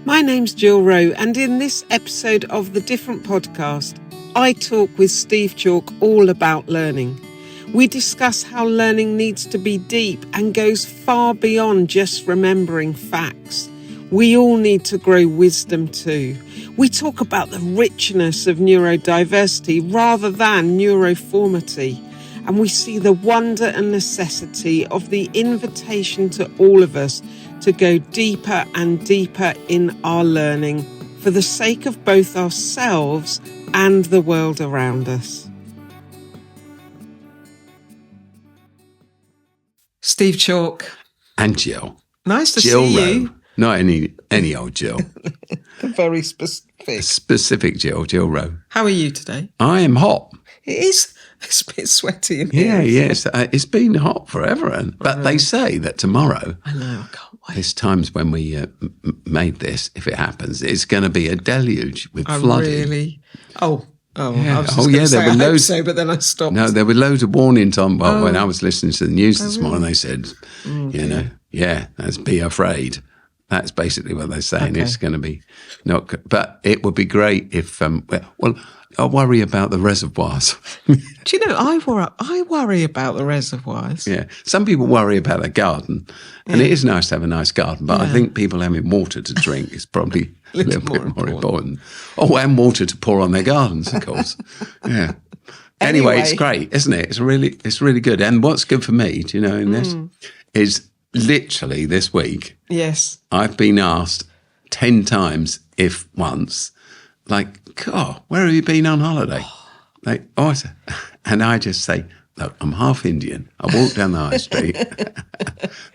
My name's Jill Rowe, and in this episode of The Different Podcast, I talk with Steve Chalke all about learning. We discuss how learning needs to be deep and goes far beyond just remembering facts. We all need to grow wisdom too. We talk about the richness of neurodiversity rather than neuroformity. And we see the wonder and necessity of the invitation to all of us to go deeper and deeper in our learning for the sake of both ourselves and the world around us. Steve Chalke. And Jill. Nice to Jill see Rowe. you. Not any old Jill. Very specific. Specific Jill Rowe. How are you today? I am hot. It is. It's a bit sweaty in here. Yes. It's been hot forever. But they say that tomorrow, I know, I can't wait. there's times when we made this, if it happens, it's going to be a deluge with flooding. Really? Oh, Yeah. I was just going to say, there were I hope loads. so, but then I stopped. No, there were loads of warnings on. Well, when I was listening to the news this morning, they said, that's be afraid. That's basically what they're saying. Okay. It's going to be not good. But it would be great if, I worry about the reservoirs. Do you know, I worry about the reservoirs. Yeah. Some people worry about their garden. And it is nice to have a nice garden. But I think people having water to drink is probably a little bit more important. Oh, and water to pour on their gardens, of course. Yeah. Anyway, it's great, isn't it? It's really good. And what's good for me, do you know, in this, is literally this week, Yes. I've been asked 10 times, if once, like, God, where have you been on holiday? And I just say, look, I'm half Indian. I walk down the high street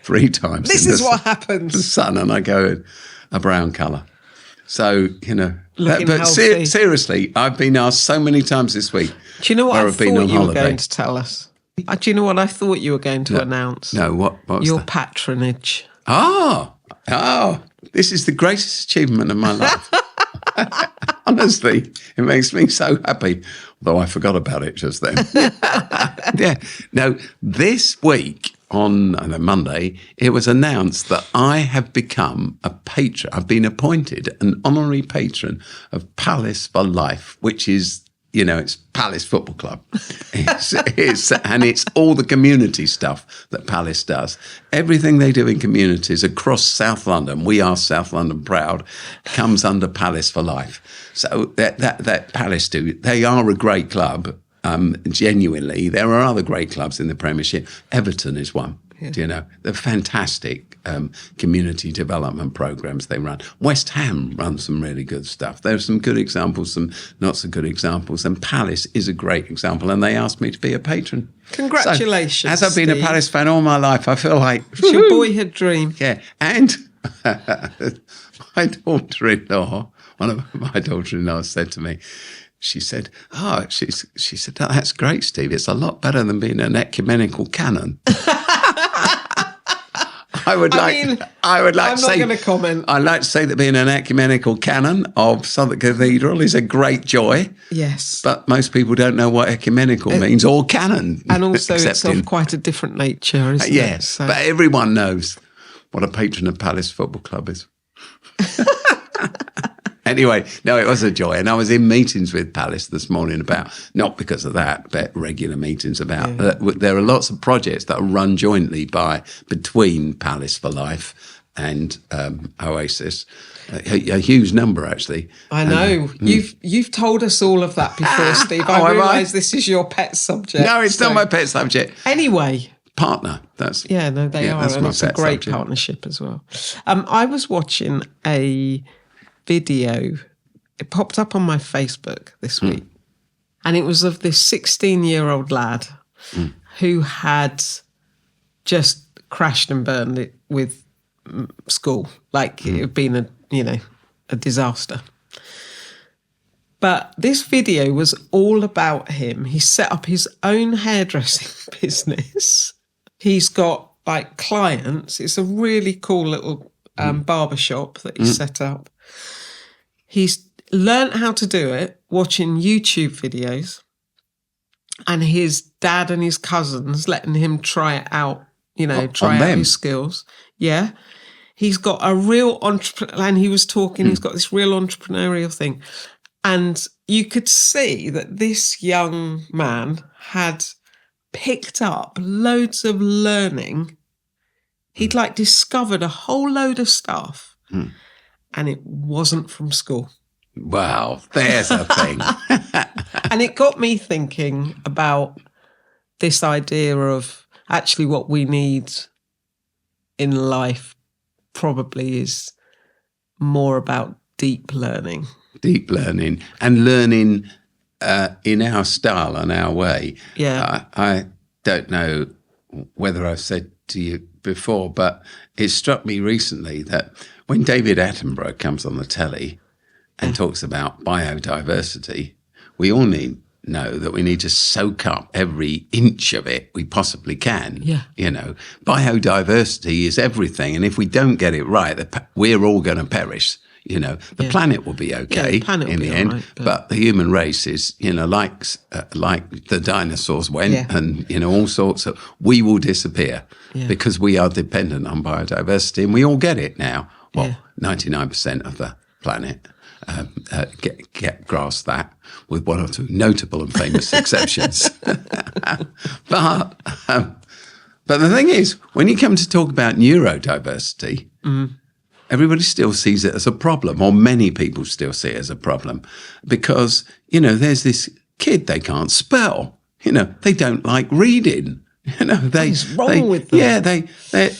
3 times. This is what happens. The sun, and I go a brown colour. So, Looking but healthy. Seriously, I've been asked so many times this week. Do you know what where I I've been thought on you were holiday. going to tell us? Do you know what I thought you were going to announce? No, what's Your that? patronage. Oh, this is the greatest achievement of my life. Honestly, it makes me so happy. Although I forgot about it just then. Yeah. No, this week on Monday, it was announced that I have become a patron. I've been appointed an honorary patron of Palace for Life, which is, it's Palace Football Club. And it's all the community stuff that Palace does. Everything they do in communities across South London, we are South London proud, comes under Palace for Life. So that Palace do, they are a great club, genuinely. There are other great clubs in the Premiership. Everton is one. Yeah. The fantastic community development programs they run. West Ham runs some really good stuff. There's some good examples, some not so good examples, and Palace is a great example, and they asked me to be a patron. Congratulations, So, as I've been Steve. a Palace fan all my life, I feel like... It's your boyhood dream. Yeah, and my daughter-in-law, one of my daughter-in-laws said to me, she said, oh, that's great, Steve. It's a lot better than being an ecumenical canon. I would like I'm to not say, going to comment. I'd like to say that being an ecumenical canon of Southwark Cathedral is a great joy. Yes. But most people don't know what ecumenical means or canon. And also it's accepting. of quite a different nature, isn't it? Yes, So- but everyone knows what a patron of Palace Football Club is. Anyway, no, it was a joy. And I was in meetings with Palace this morning about, not because of that, but regular meetings about, there are lots of projects that are run jointly between Palace for Life and Oasis. A huge number, actually. I know. You've told us all of that before, Steve. I realise this is your pet subject. No, it's not my pet subject. Anyway. Partner. They are. That's And my it's a pet great subject. partnership as well. I was watching a video. It popped up on my Facebook this week. And it was of this 16-year-old lad who had just crashed and burned it with school. Like it had been a disaster. But this video was all about him. He set up his own hairdressing business. He's got like clients. It's a really cool little barber shop that he set up. He's learnt how to do it watching YouTube videos, and his dad and his cousins letting him try it out, try out his skills. Yeah. he's got a real entrepreneur, and he was talking, he's got this real entrepreneurial thing. And you could see that this young man had picked up loads of learning. He'd like discovered a whole load of stuff, and it wasn't from school. Wow, there's a thing. And it got me thinking about this idea of actually what we need in life probably is more about deep learning. Deep learning and learning in our style and our way. Yeah. I don't know whether I've said to you before, but it struck me recently that when David Attenborough comes on the telly and talks about biodiversity, we all know that we need to soak up every inch of it we possibly can. Yeah. You know, biodiversity is everything. And if we don't get it right, we're all going to perish. You know, the planet will be okay in the end, but the human race is, you know, like the dinosaurs went and, you know, all sorts of, we will disappear because we are dependent on biodiversity, and we all get it now. Well, 99% of the planet get grasp that, with one or two notable and famous exceptions. But the thing is, when you come to talk about neurodiversity, everybody still sees it as a problem, or many people still see it as a problem, because, you know, there's this kid, they can't spell, you know, they don't like reading. You know, what's wrong with them? Yeah, they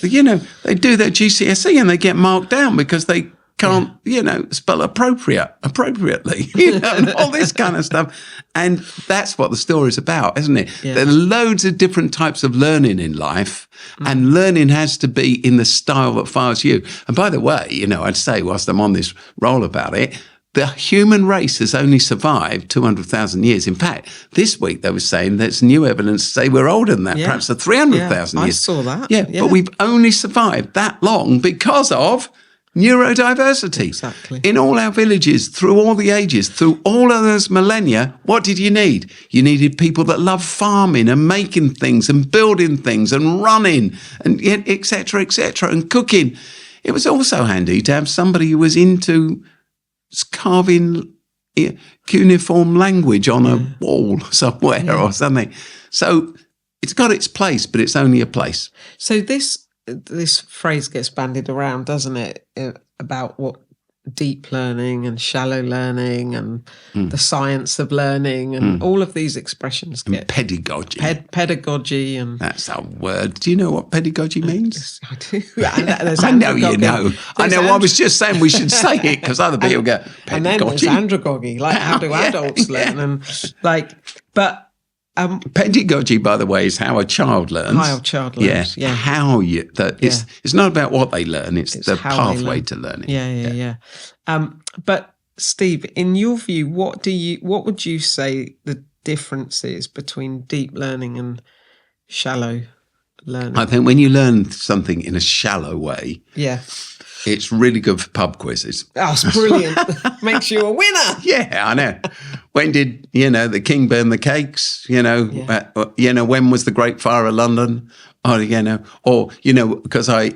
you know, they do their GCSE and they get marked down because they can't, you know, spell appropriately, you know, and all this kind of stuff. And that's what the story's about, isn't it? Yeah. There are loads of different types of learning in life, and learning has to be in the style that fires you. And by the way, you know, I'd say, whilst I'm on this roll about it, the human race has only survived 200,000 years. In fact, this week they were saying there's new evidence to say we're older than that, perhaps 300,000 years. I saw that. Yeah, but we've only survived that long because of neurodiversity. Exactly. In all our villages, through all the ages, through all of those millennia, what did you need? You needed people that love farming and making things and building things and running and et cetera, and cooking. It was also handy to have somebody who was into carving cuneiform language on a wall somewhere or something. So it's got its place, but it's only a place. So this phrase gets bandied around, doesn't it, about what deep learning and shallow learning and the science of learning and all of these expressions get pedagogy. Pedagogy and that's our word. Do you know what pedagogy means? I do. I know you know. I know. I was just saying we should say it because other people go pedagogy. And then there's andragogy, like how do adults learn and like, but. Pedagogy, by the way, is how a child learns. How a child learns. Yeah. How you. It's not about what they learn. It's the pathway to learning. Yeah. But Steve, in your view, what would you say the difference is between deep learning and shallow learning? I think when you learn something in a shallow way, it's really good for pub quizzes. Oh, it's brilliant. Makes you a winner. Yeah, I know. When did, the king burn the cakes? When was the Great Fire of London? Because I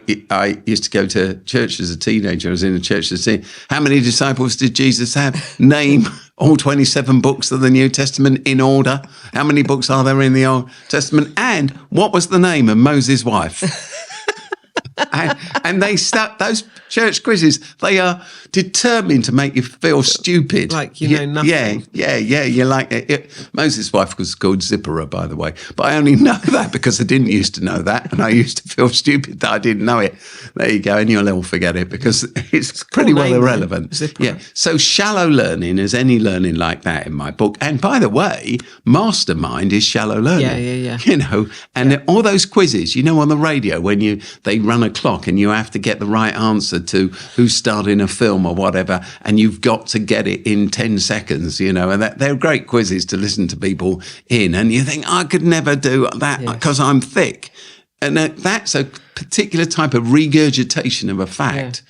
used to go to church as a teenager. I was in a church to see how many disciples did Jesus have? Name all 27 books of the New Testament in order. How many books are there in the Old Testament? And what was the name of Moses' wife? and they start those church quizzes. They are determined to make you feel stupid, like know nothing. Yeah. You're like Moses' wife was called Zipporah, by the way, but I only know that because I didn't used to know that, and I used to feel stupid that I didn't know it. There you go, and you'll all forget it because it's pretty well irrelevant. Yeah. So shallow learning is any learning like that in my book. And by the way, mastermind is shallow learning. Yeah. And all those quizzes, on the radio when they run a clock and you have to get the right answer to who's starring a film or whatever, and you've got to get it in 10 seconds, and they're great quizzes to listen to people in, and you think, I could never do that because I'm thick. And that's a particular type of regurgitation of a fact.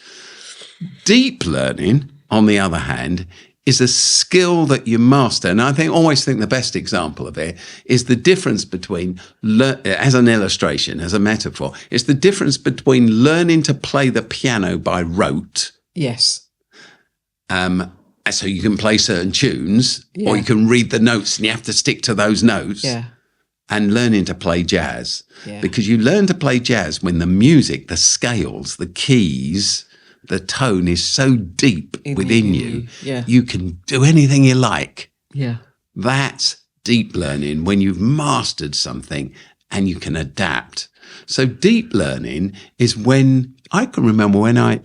Deep learning, on the other hand, is a skill that you master. And I always think the best example of it is the difference between, as an illustration, as a metaphor, it's the difference between learning to play the piano by rote. Yes. So you can play certain tunes, or you can read the notes and you have to stick to those notes. Yeah. And learning to play jazz. Yeah. Because you learn to play jazz when the music, the scales, the keys, the tone is so deep within you. Yeah. You can do anything you like. Yeah. That's deep learning, when you've mastered something and you can adapt. So deep learning is when, I can remember when I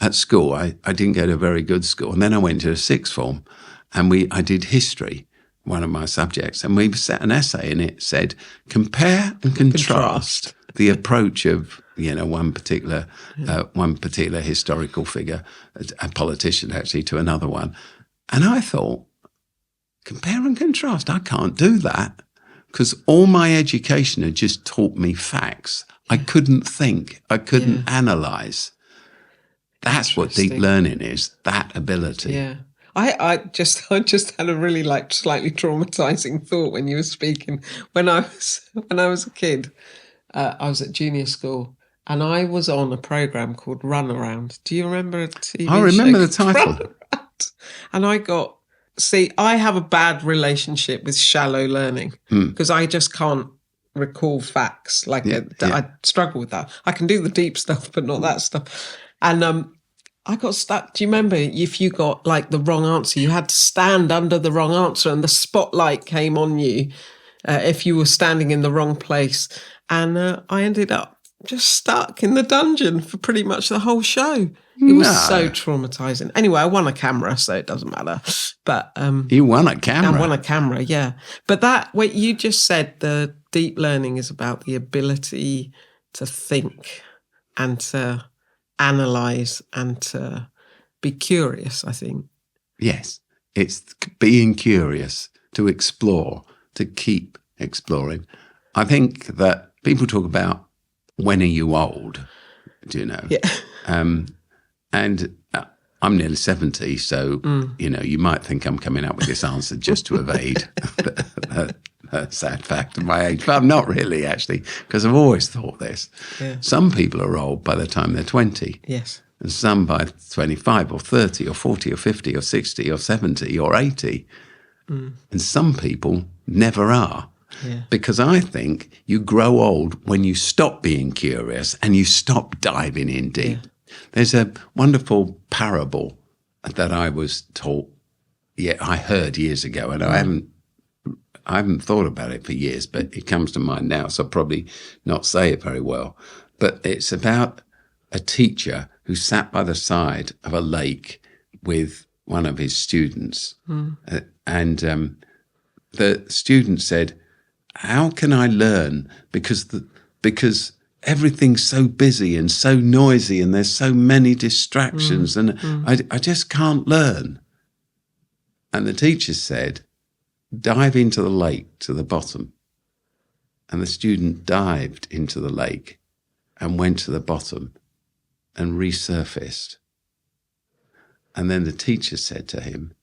at school, I didn't go to a very good school. And then I went to a sixth form and I did history, one of my subjects, and we set an essay and it said, compare and contrast the approach of, one particular historical figure, a politician actually, to another one. And I thought, compare and contrast, I can't do that, because all my education had just taught me facts. I couldn't think, I couldn't analyse. That's what deep learning is, that ability. Yeah. I just had a really slightly traumatizing thought when you were speaking. When I was a kid, I was at junior school and I was on a program called Run Around. Do you remember a TV show? I remember the title. And I have a bad relationship with shallow learning because I just can't recall facts. I struggle with that. I can do the deep stuff, but not that stuff. And I got stuck. Do you remember if you got the wrong answer, you had to stand under the wrong answer and the spotlight came on you if you were standing in the wrong place. And I ended up just stuck in the dungeon for pretty much the whole show. It was so traumatizing. Anyway, I won a camera, so it doesn't matter. But you won a camera? I won a camera, yeah. But what you just said, the deep learning is about the ability to think and to analyse and to be curious, I think. Yes, it's being curious, to explore, to keep exploring. I think that people talk about, when are you old? Do you know? Yeah. And I'm nearly 70, so, you might think I'm coming up with this answer just to evade the sad fact of my age. But I'm not really, actually, because I've always thought this. Yeah. Some people are old by the time they're 20. Yes. And some by 25 or 30 or 40 or 50 or 60 or 70 or 80. And some people never are. Yeah. Because I think you grow old when you stop being curious and you stop diving in deep. Yeah. There's a wonderful parable that I was taught, I heard years ago, and I haven't thought about it for years, but it comes to mind now, so I'll probably not say it very well. But it's about a teacher who sat by the side of a lake with one of his students. And the student said, how can I learn? Because everything's so busy and so noisy and there's so many distractions and I just can't learn. And the teacher said, dive into the lake to the bottom. And the student dived into the lake and went to the bottom and resurfaced. And then the teacher said to him,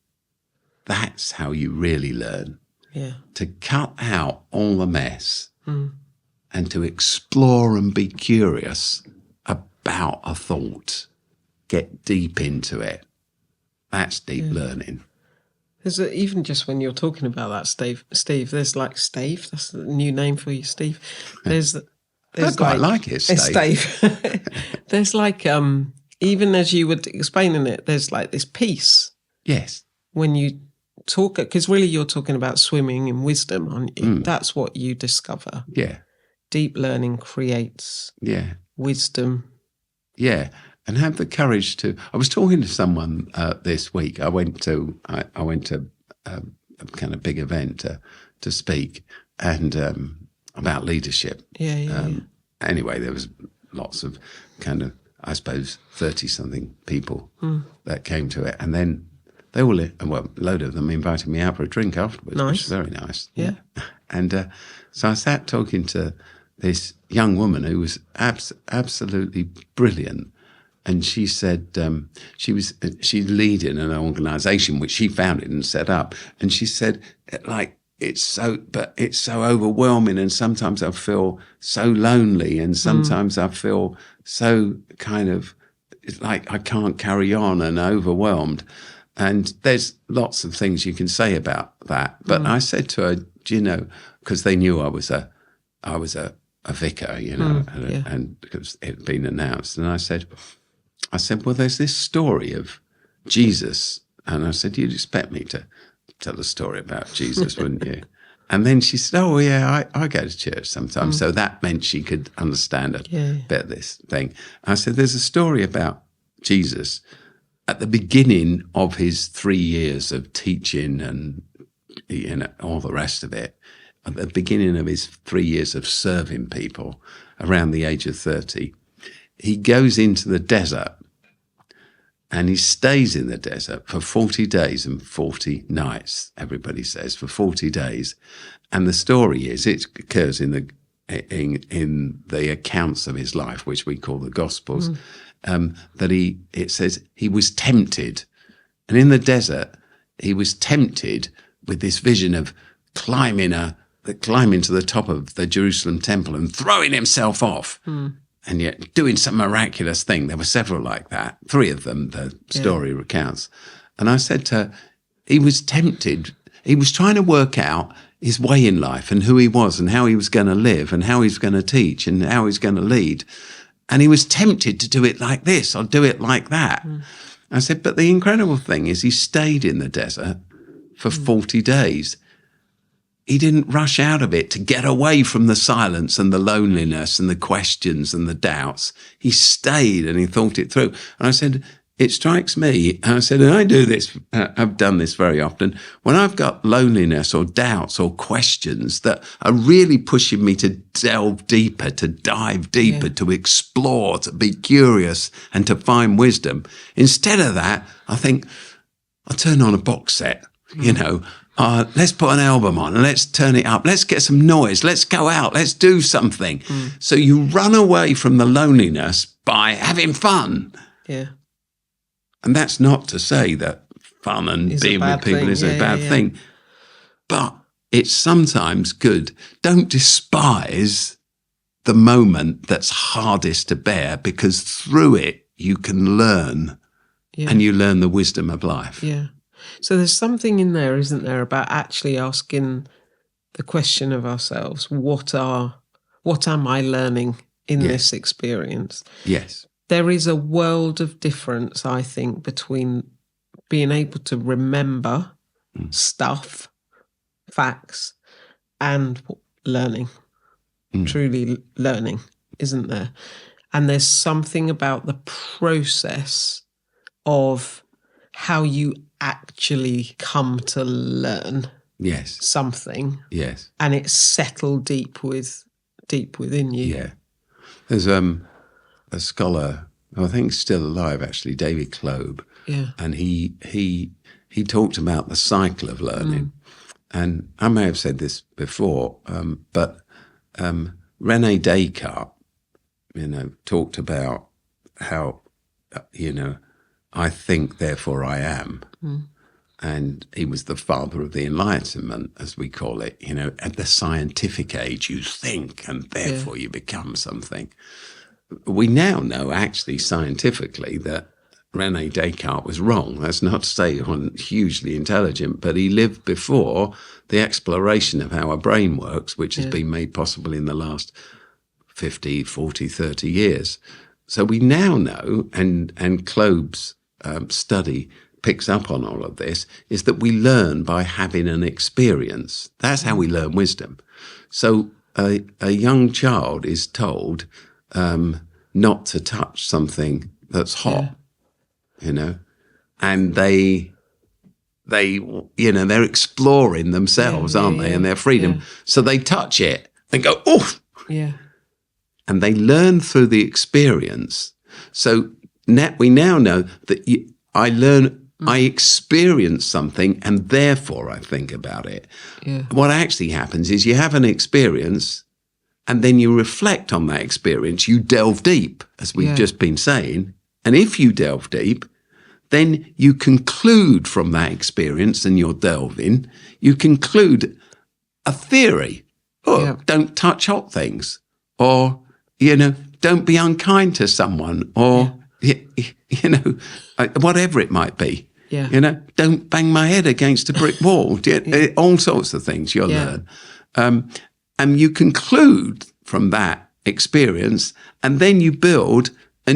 that's how you really learn. Yeah. To cut out all the mess and to explore and be curious about a thought. Get deep into it. That's deep learning. There's even just when you're talking about that, Steve, there's Steve, that's the new name for you, Steve. There's I quite like it, Steve. There's even as you were explaining it, there's this piece. Yes. When you talk, because really you're talking about swimming in wisdom, aren't you? That's what you discover. Yeah. Deep learning creates wisdom. Yeah. And have the courage to. I was talking to someone this week. I went to a kind of big event to speak and about leadership. Anyway, there was lots of kind of, I suppose, 30-something people that came to it, and then they all, a load of them invited me out for a drink afterwards, which was very nice. Yeah. And so I sat talking to this young woman who was absolutely brilliant. And she said she's leading an organisation which she founded and set up. And she said, like, it's so overwhelming, and sometimes I feel so lonely, and sometimes I feel so kind of, it's like I can't carry on and overwhelmed. And there's lots of things you can say about that. But I said to her, do you know, because they knew I was a vicar, you know, and because it had been announced. And I said, well, there's this story of Jesus. And I said, you'd expect me to tell a story about Jesus, wouldn't you? And then she said, oh, yeah, I go to church sometimes. So that meant she could understand a bit of this thing. I said, there's a story about Jesus at the beginning of his 3 years of teaching and, you know, all the rest of it. At the beginning of his 3 years of serving people around the age of 30, he goes into the desert and he stays in the desert for 40 days and 40 nights, everybody says, for 40 days. And the story is, it occurs in the accounts of his life, which we call the Gospels, that it says he was tempted. And in the desert, he was tempted with this vision of climbing to the top of the Jerusalem temple and throwing himself off. And yet doing some miraculous thing. There were several like that. 3 of them, the story recounts. And I said to her, he was tempted. He was trying to work out his way in life and who he was and how he was going to live and how he was going to teach and how he was going to lead. And he was tempted to do it like this or do it like that. I said, but the incredible thing is he stayed in the desert for 40 days. He didn't rush out of it to get away from the silence and the loneliness and the questions and the doubts. He stayed and he thought it through. And I said, it strikes me, and I said, and I do this, I've done this very often, when I've got loneliness or doubts or questions that are really pushing me to delve deeper, to dive deeper, to explore, to be curious and to find wisdom. Instead of that, I think, I'll turn on a box set, you know, let's put an album on and let's turn it up. Let's get some noise. Let's go out. Let's do something. So you run away from the loneliness by having fun. Yeah. And that's not to say that fun and being with people is a bad thing. But it's sometimes good. Don't despise the moment that's hardest to bear, because through it you can learn and you learn the wisdom of life. Yeah. So there's something in there, isn't there, about actually asking the question of ourselves, what am I learning in this experience? Yes. There is a world of difference, I think, between being able to remember stuff, facts, and learning, truly learning, isn't there? And there's something about the process of how you actually come to learn something. Yes. And it's settled deep within you. Yeah. There's a scholar, I think still alive actually, David Klobe. Yeah. And he talked about the cycle of learning. And I may have said this before, but René Descartes, you know, talked about how, you know, I think, therefore I am. And he was the father of the Enlightenment, as we call it. You know, at the scientific age, you think, and therefore you become something. We now know, actually, scientifically, that René Descartes was wrong. That's not to say he wasn't hugely intelligent, but he lived before the exploration of how our brain works, which has been made possible in the last 50, 40, 30 years. So we now know, and Klobe's study picks up on all of this, is that we learn by having an experience. That's how we learn wisdom. So a young child is told not to touch something that's hot, you know, and they you know, they're exploring themselves, aren't they, and their freedom. So they touch it and go, oof. Yeah. And they learn through the experience. So we now know that I experience something and therefore I think about it. Yeah. What actually happens is you have an experience and then you reflect on that experience. You delve deep, as we've just been saying, And if you delve deep, then you conclude from that experience and you're delving, you conclude a theory. Don't touch hot things, or, don't be unkind to someone, or, whatever it might be. Yeah. Don't bang my head against a brick wall. All sorts of things you'll learn. And you conclude from that experience, and then you build a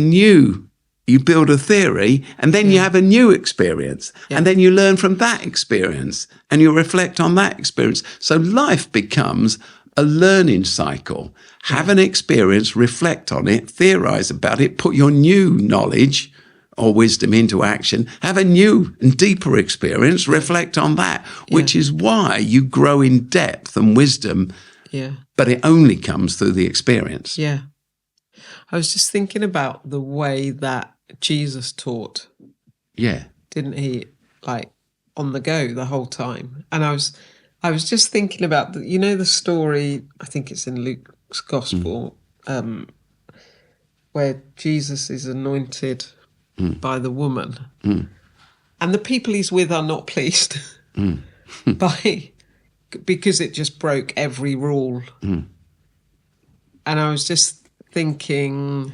theory, and then you have a new experience, and then you learn from that experience, and you reflect on that experience. So life becomes a learning cycle. Have an experience, reflect on it, theorize about it, put your new knowledge or wisdom into action, have a new and deeper experience, reflect on that, which is why you grow in depth and wisdom. Yeah. But it only comes through the experience. Yeah. I was just thinking about the way that Jesus taught. Yeah. Didn't he? Like on the go the whole time. And I was just thinking about the story, I think it's in Luke's Gospel, where Jesus is anointed by the woman. And the people he's with are not pleased because it just broke every rule. And I was just thinking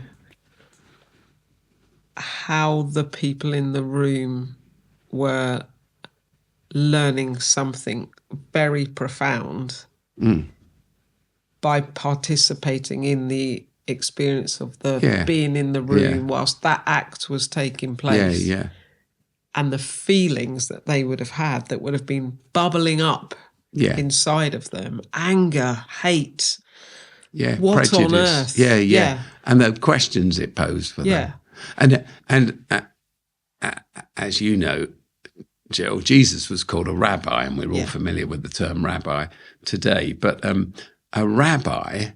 how the people in the room were learning something very profound by participating in the experience of the being in the room whilst that act was taking place. And the feelings that they would have had that would have been bubbling up inside of them. Anger, hate. What prejudice. on earth? Yeah. And the questions it posed for them. And as you know, Jill, Jesus was called a rabbi, and we're all familiar with the term rabbi today. But a rabbi,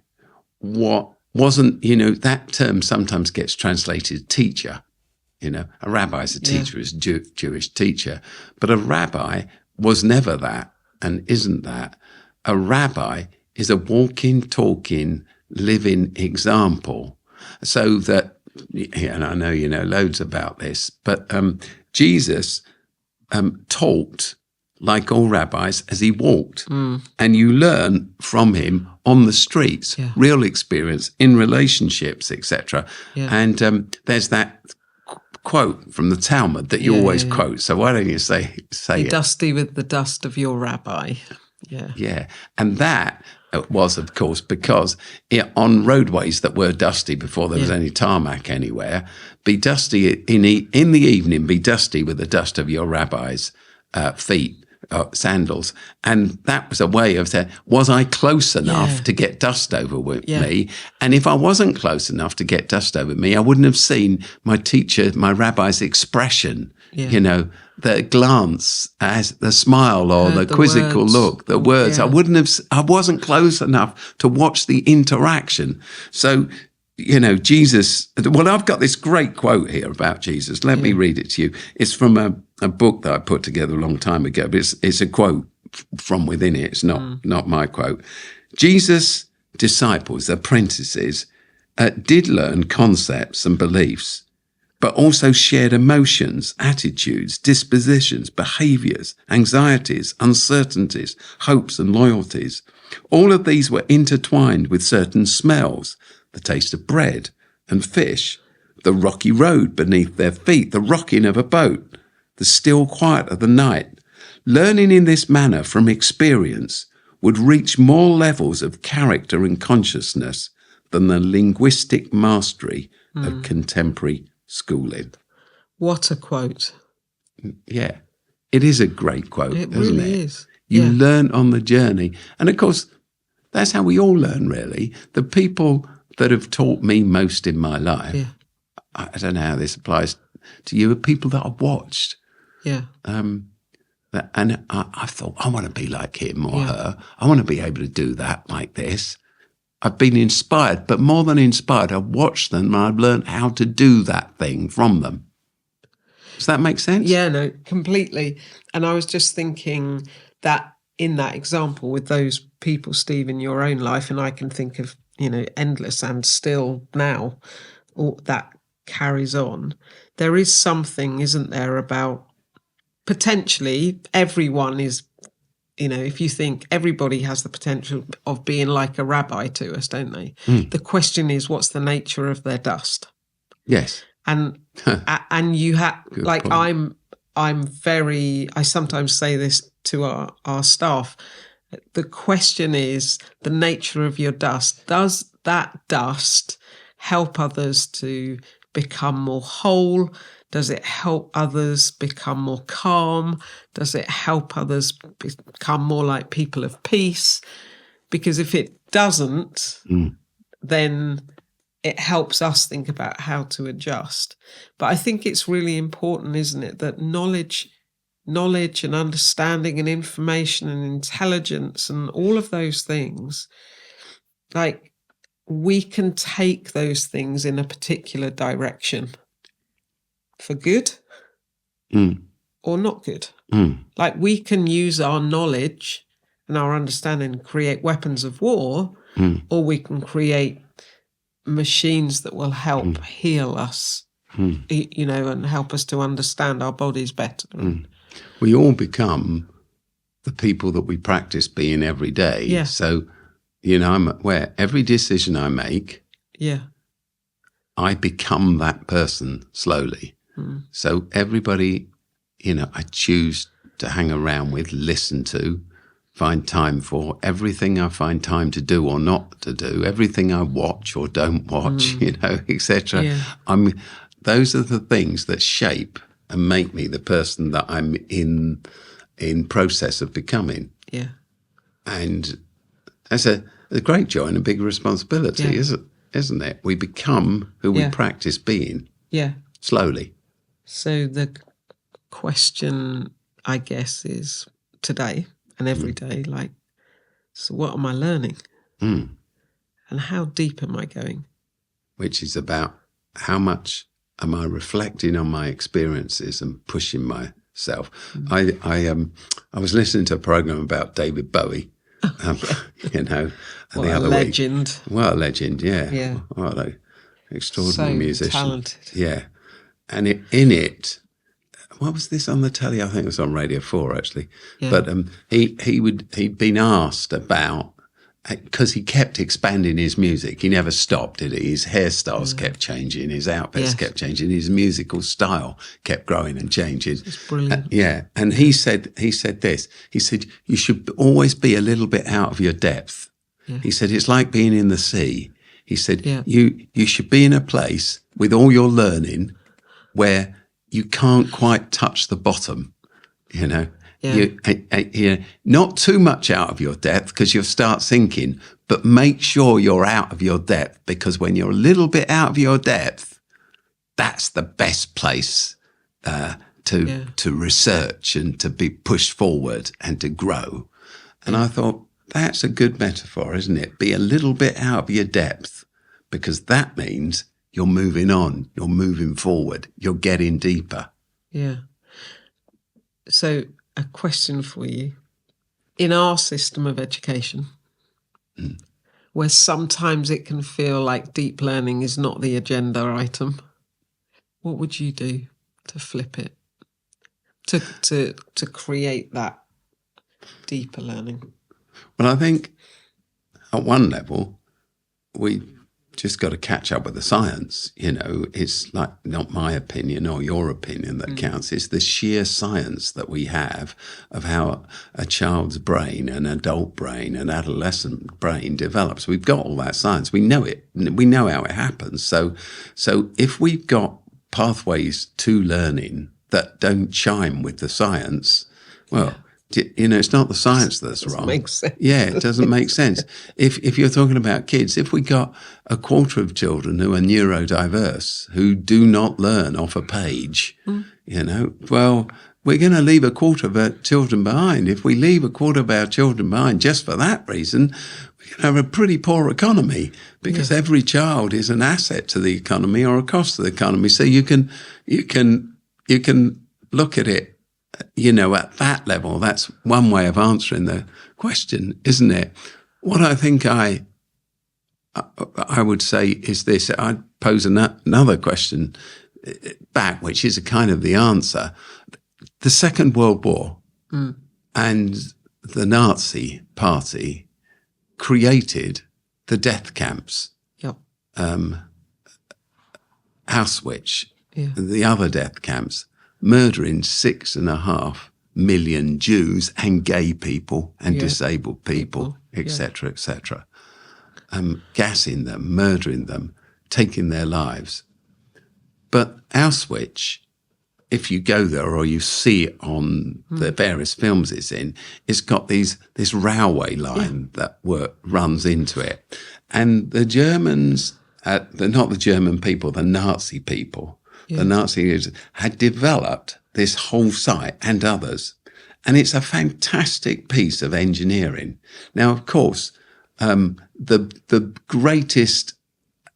wasn't, that term sometimes gets translated teacher. A rabbi is a teacher, is a Jewish teacher. But a rabbi was never that and isn't that. A rabbi is a walking, talking, living example. So that, and I know you know loads about this, but Jesus talked like all rabbis as he walked. And you learn from him on the streets, real experience in relationships, etc. And there's that quote from the Talmud that you always quote. So why don't you say Be it? dusty with the dust of your rabbi. Yeah. And that was, of course, because on roadways that were dusty before there was any tarmac anywhere, be dusty in the evening, be dusty with the dust of your rabbi's feet, sandals. And that was a way of saying, was I close enough to get dust over with me? And if I wasn't close enough to get dust over me, I wouldn't have seen my teacher, my rabbi's expression, the glance, as the smile, or the quizzical look, the words. I wasn't close enough to watch the interaction. So, Jesus, well, I've got this great quote here about Jesus. Let me read it to you. It's from a book that I put together a long time ago, but it's a quote from within it. It's not my quote. Jesus' disciples, apprentices, did learn concepts and beliefs, but also shared emotions, attitudes, dispositions, behaviors, anxieties, uncertainties, hopes and loyalties. All of these were intertwined with certain smells, the taste of bread and fish, the rocky road beneath their feet, the rocking of a boat, the still quiet of the night. Learning in this manner from experience would reach more levels of character and consciousness than the linguistic mastery of contemporary schooling. What a quote. Yeah, it is a great quote, It isn't really it? is. You learn on the journey. And of course, that's how we all learn, really. The people that have taught me most in my life, I don't know how this applies to you, are people that I've watched. And I thought, I want to be like him or her. I want to be able to do that like this. I've been inspired, but more than inspired, I've watched them and I've learned how to do that thing from them. Does that make sense? Yeah, no, completely. And I was just thinking that in that example with those people, Steve, in your own life, and I can think of, endless and still now, that carries on, there is something, isn't there, about potentially everyone is, if you think everybody has the potential of being like a rabbi to us, don't they? The question is, what's the nature of their dust? Yes. And you have, like, point. I sometimes say this to our staff. The question is the nature of your dust. Does that dust help others to become more whole? Does it help others become more calm? Does it help others become more like people of peace? Because if it doesn't, then it helps us think about how to adjust. But I think it's really important, isn't it, that knowledge and understanding and information and intelligence and all of those things, like, we can take those things in a particular direction for good or not good. Like, we can use our knowledge and our understanding to create weapons of war, or we can create machines that will help heal us, and help us to understand our bodies better. We all become the people that we practice being every day. Yeah. So, I'm aware every decision I make, I become that person slowly. So everybody, I choose to hang around with, listen to, find time for, everything I find time to do or not to do, everything I watch or don't watch, etc. Yeah. Those are the things that shape and make me the person that I'm in process of becoming. Yeah. And that's a great joy and a big responsibility, isn't it? We become who we practice being. Yeah. Slowly. So the question, I guess, is today and every day, like, so what am I learning? And how deep am I going? Which is about how much am I reflecting on my experiences and pushing myself. I was listening to a program about David Bowie, and what the a other legend. week. What a legend, yeah. Yeah. What an extraordinary musician. Talented. Yeah. And in it, what was this on the telly? I think it was on Radio 4, actually. Yeah. But he'd been asked about, because he kept expanding his music. He never stopped, did he? His hairstyles kept changing, his outfits kept changing, his musical style kept growing and changing. It's brilliant. And he said this. He said, you should always be a little bit out of your depth. Yeah. He said, it's like being in the sea. He said, you should be in a place with all your learning where you can't quite touch the bottom, Yeah. Not too much out of your depth because you'll start sinking, but make sure you're out of your depth, because when you're a little bit out of your depth, that's the best place to research and to be pushed forward and to grow. And I thought, that's a good metaphor, isn't it? Be a little bit out of your depth, because that means you're moving on, you're moving forward, you're getting deeper. Yeah. So a question for you. In our system of education, where sometimes it can feel like deep learning is not the agenda item, what would you do to flip it, to create that deeper learning? Well, I think at one level, we just got to catch up with the science. It's like not my opinion or your opinion that counts. It's the sheer science that we have of how a child's brain, an adult brain, an adolescent brain develops. We've got all that science. We know it. We know how it happens. So if we've got pathways to learning that don't chime with the science, well, it's not the science that's wrong. Makes sense. Yeah, it doesn't make sense. If you're talking about kids, if we got a quarter of children who are neurodiverse, who do not learn off a page, well, we're going to leave a quarter of our children behind. If we leave a quarter of our children behind just for that reason, we're going to have a pretty poor economy, because every child is an asset to the economy or a cost to the economy. So you can look at it, at that level. That's one way of answering the question, isn't it? What I think I would say is this. pose another question back, which is a kind of the answer. The Second World War and the Nazi Party created the death camps. Yep. Auschwitz, the other death camps, murdering 6.5 million Jews and gay people and disabled people, etc., etc. Gassing them, murdering them, taking their lives. But Auschwitz, if you go there or you see it on the various films it's in, it's got this railway line that runs into it. And the Germans, not the German people, the Nazi people, the Nazis had developed this whole site and others. And it's a fantastic piece of engineering. Now, of course, the greatest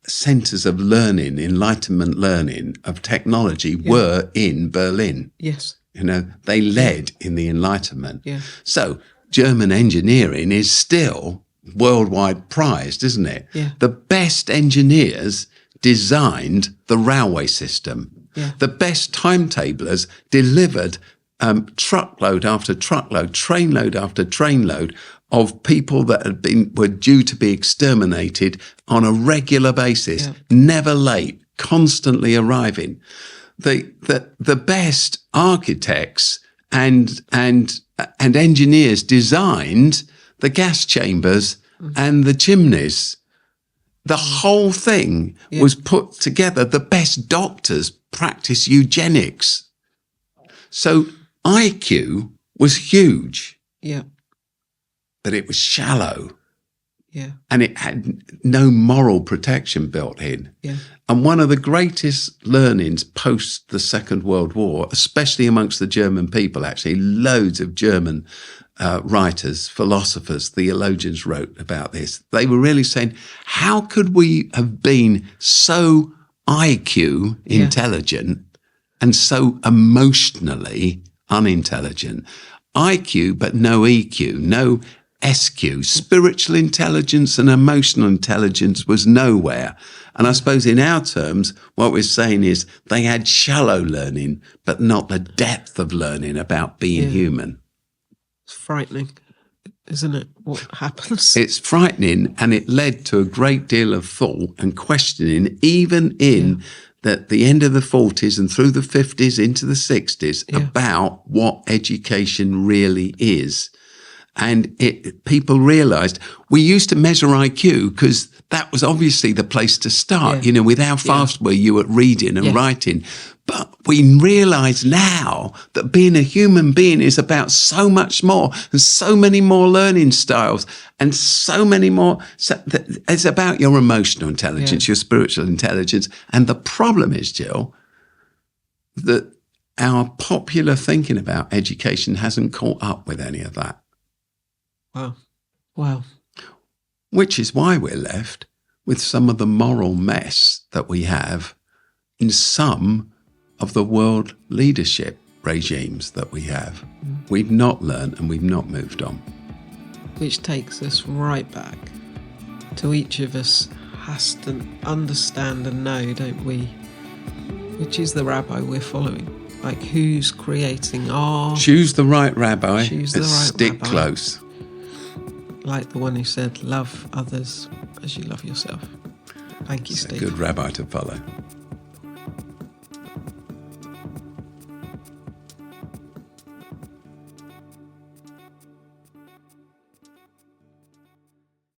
centres of learning, enlightenment learning of technology were in Berlin. Yes. You know, they led in the Enlightenment. Yeah. So German engineering is still worldwide prized, isn't it? Yeah. The best engineers designed the railway system. Yeah. The best timetablers delivered truckload after truckload, trainload after trainload of people that were due to be exterminated on a regular basis, never late, constantly arriving. The best architects and engineers designed the gas chambers and the chimneys. The whole thing was put together. The best doctors practice eugenics. So IQ was huge. Yeah. But it was shallow. Yeah. And it had no moral protection built in. Yeah. And one of the greatest learnings post the Second World War, especially amongst the German people, actually, loads of German writers, philosophers, theologians wrote about this. They were really saying, how could we have been so IQ intelligent and so emotionally unintelligent? IQ, but no EQ, no SQ. Spiritual intelligence and emotional intelligence was nowhere. And I suppose in our terms, what we're saying is they had shallow learning, but not the depth of learning about being human. It's frightening, isn't it, what happens? It's frightening, and it led to a great deal of thought and questioning, even in the end of the 40s and through the 50s into the 60s, about what education really is. And people realised we used to measure IQ because that was obviously the place to start, you know, with how fast were you at reading and writing. But we realise now that being a human being is about so much more and so many more learning styles and so many more. So it's about your emotional intelligence, your spiritual intelligence. And the problem is, Jill, that our popular thinking about education hasn't caught up with any of that. Wow. Which is why we're left with some of the moral mess that we have in some of the world leadership regimes that we have. We've not learned and we've not moved on. Which takes us right back to each of us has to understand and know, don't we? Which is the rabbi we're following. Like, who's creating our... Choose the right rabbi Choose the and right stick rabbi. close. Like the one who said, love others as you love yourself. Thank you, It's a Steve. good rabbi to follow.